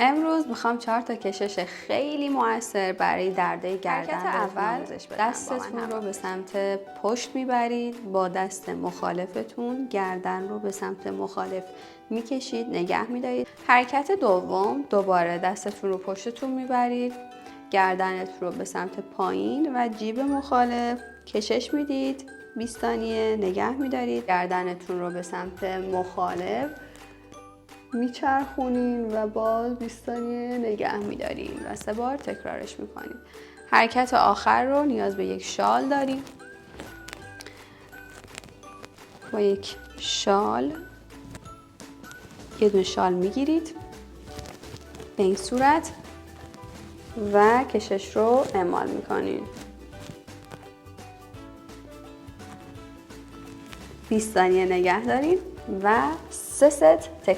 امروز میخوام 4 تا کشش خیلی موثر برای درده گردن اول دستتون رو به سمت پشت میبرید، با دست مخالفتون گردن رو به سمت مخالف میکشید، نگه میدارید. حرکت دوم دوباره دستتون رو پشتتون میبرید، گردنت رو به سمت پایین و جیب مخالف کشش میدید، 20 ثانیه نگه میدارید، گردنتون رو به سمت مخالف میچرخونین و باز 20 ثانیه نگه میدارین و 3 بار تکرارش میکنین. حرکت آخر رو نیاز به یک شال داریم. با یک شال یه دونه شال میگیرید به این صورت و کشش رو اعمال میکنین. 20 ثانیه نگه دارین و 3 ست